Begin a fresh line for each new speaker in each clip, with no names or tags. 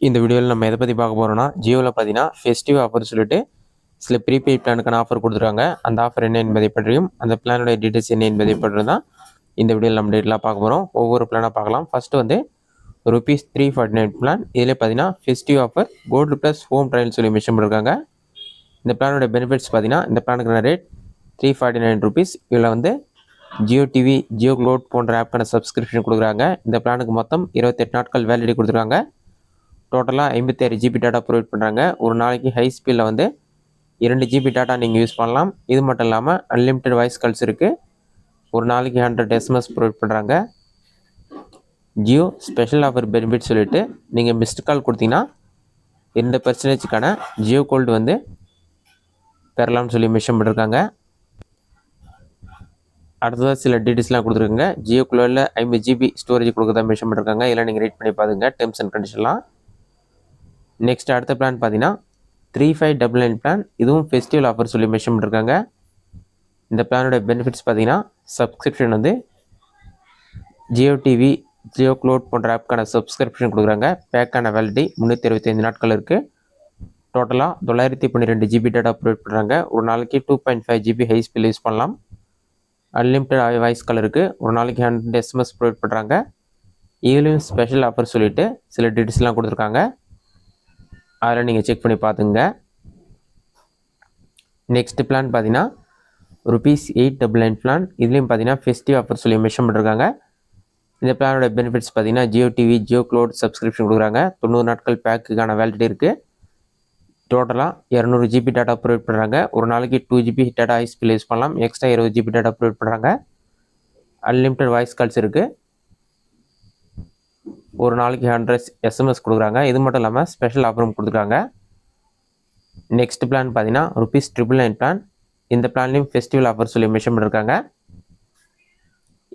இந்த வீடியோவில் நம்ம எதை பற்றி பார்க்க போகிறோம்னா ஜியோவில் பார்த்தீங்கன்னா ஃபெஸ்டிவ் ஆஃபர் சொல்லிட்டு சில ப்ரீபெய்ட் பிளானுக்கான ஆஃபர் கொடுத்துருக்காங்க. அந்த ஆஃபர் என்ன என்பதை பற்றியும் அந்த பிளானோட டீட்டெயில்ஸ் என்ன என்பதை பற்றியும் தான் இந்த வீடியோவில் நம்ம டீட்டெயிலாக பார்க்க போகிறோம். ஒவ்வொரு பிளானாக பார்க்கலாம். ஃபஸ்ட்டு வந்து ₹349 பிளான். இதில் பார்த்தீங்கன்னா festive offer gold plus home trial சொல்லி மென்ஷன் பண்ணியிருக்காங்க. இந்த பிளானோட பெனிஃபிட்ஸ் பார்த்தீங்கன்னா இந்த பிளானுக்கான ரேட் ₹349. இதில் வந்து ஜியோ டிவி, ஜியோ க்ளோட் போன்ற ஆப்க்கான சப்ஸ்கிரிப்ஷன் கொடுக்குறாங்க. இந்த பிளானுக்கு மொத்தம் 28 நாட்கள் வேலிடிட்டி கொடுத்துருக்காங்க. டோட்டலாக 56 ஜிபி டேட்டா ப்ரொவைட் பண்ணுறாங்க. ஒரு நாளைக்கு ஹை ஸ்பீடில் வந்து 2 ஜிபி டேட்டா நீங்கள் யூஸ் பண்ணலாம். இது மட்டும் இல்லாமல் அன்லிமிட்டெட் வாய்ஸ் கால்ஸ் இருக்குது. ஒரு நாளைக்கு 100 எஸ்எம்எஸ் ப்ரொவைட் பண்ணுறாங்க. ஜியோ ஸ்பெஷல் ஆஃபர் பெனிஃபிட் சொல்லிவிட்டு நீங்கள் மிஸ்டு கால் கொடுத்தீங்கன்னா 2% ஜியோ கோல்டு வந்து பெறலாம்னு சொல்லி மென்ஷன் பண்ணியிருக்காங்க. அடுத்ததாக சில டீட்டெயில்ஸ்லாம் கொடுத்துருக்காங்க. ஜியோ குளோவில் 50 ஜிபி ஸ்டோரேஜ் கொடுக்குறதா மென்ஷன் பண்ணியிருக்காங்க. இதெல்லாம் நீங்கள் ரீட் பண்ணி பாருங்க, டேர்ம்ஸ் அண்ட் கண்டிஷன்லாம். நெக்ஸ்ட் அடுத்த பிளான் பார்த்தீங்கன்னா 3599 பிளான். இதுவும் ஃபெஸ்டிவல் ஆஃபர் சொல்லி மென்ஷன் பண்ணியிருக்காங்க. இந்த பிளானோட பெனிஃபிட்ஸ் பார்த்தீங்கன்னா சப்ஸ்கிரிப்ஷன் வந்து ஜியோ டிவி, ஜியோ க்ளோட் போன்ற ஆப்க்கான சப்ஸ்கிரிப்ஷன் கொடுக்குறாங்க. பேக்கான வேலிடிட்டி 365 நாட்கள் இருக்குது. டோட்டலாக 912 ஜிபி டேட்டா ப்ரொவைட் பண்ணுறாங்க. ஒரு நாளைக்கு 2.5 ஜிபி ஹை ஸ்பீட் யூஸ் பண்ணலாம். அன்லிமிட்டட் வாய்ஸ் கால் இருக்குது. ஒரு நாளைக்கு 100 எஸ்எம்எஸ் ப்ரொவைட் பண்ணுறாங்க. இதுலேயும் ஸ்பெஷல் ஆஃபர் சொல்லிவிட்டு சில டீட்டெயில்ஸ்லாம் கொடுத்துருக்காங்க. அதில் நீங்கள் செக் பண்ணி பார்த்துங்க. நெக்ஸ்ட் பிளான் பார்த்தீங்கன்னா ₹899 பிளான். இதுலேயும் பார்த்தீங்கன்னா ஃபெஸ்டிவ் ஆஃபர் சொல்லி மென்ஷன் பண்ணியிருக்காங்க. இந்த பிளானோட பெனிஃபிட்ஸ் பார்த்தீங்கன்னா Jio TV, Jio cloud subscription கொடுக்குறாங்க. 90 நாட்கள் பேக்குக்கான வேலிடிட்டி இருக்குது. டோட்டலாக 200 ஜிபி டேட்டா ப்ரொவைட் பண்ணுறாங்க. ஒரு நாளைக்கு 2 GB data high speed use பண்ணலாம். எக்ஸ்ட்ரா 20 ஜிபி டேட்டா ப்ரொவைட் பண்ணுறாங்க. அன்லிமிட்டட் வாய்ஸ் கால்ஸ் இருக்குது. ஒரு நாளைக்கு 100 எஸ்எம்எஸ் கொடுக்குறாங்க. இது மட்டும் இல்லாமல் ஸ்பெஷல் ஆஃபரும் கொடுத்துருக்காங்க. நெக்ஸ்ட் பிளான் பார்த்தீங்கன்னா ₹999 பிளான். இந்த பிளான்லேயும் ஃபெஸ்டிவல் ஆஃபர் சொல்லி மென்ஷன் பண்ணியிருக்காங்க.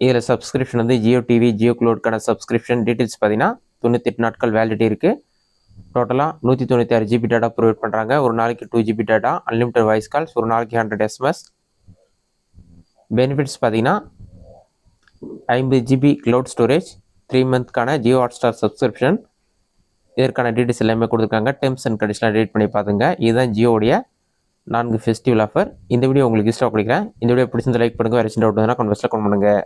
இதில் சப்ஸ்கிரிப்ஷன் வந்து ஜியோ டிவி, ஜியோ க்ளோட்கான சப்ஸ்கிரிப்ஷன் டீட்டெயில்ஸ் பார்த்தீங்கன்னா 98 நாட்கள் வேலிடிட்டி இருக்குது. டோட்டலாக 196 ஜிபி டேட்டா ப்ரொவைட் பண்ணுறாங்க. ஒரு நாளைக்கு 2 GB data, unlimited voice calls, ஒரு நாளைக்கு 100 எஸ்எம்எஸ். பெனிஃபிட்ஸ் பார்த்தீங்கன்னா 50 ஜிபி க்ளவுட் ஸ்டோரேஜ், 3 மந்த்க்கான ஜியோ ஹாட்ஸ்டார் சப்ஸ்கிரிப்ஷன். இதற்கான டீட்டெயில்ஸ் எல்லாமே கொடுத்துருக்காங்க. டேர்ம்ஸ் அண்ட் கண்டிஷன்லாம் ரீட் பண்ணி பார்த்துங்க. இதுதான் ஜியோடைய 4 ஃபெஸ்டிவல் ஆஃபர். இந்த வீடியோ உங்களுக்கு இஷ்டம் கொடுக்குறேன். இந்த வீடியோ பிடிச்சிருந்த லைக் பண்ணுங்கள். வேறு சின்ன டவுட் கமெண்ட் பாக்ஸில் கமெண்ட் பண்ணுங்கள்.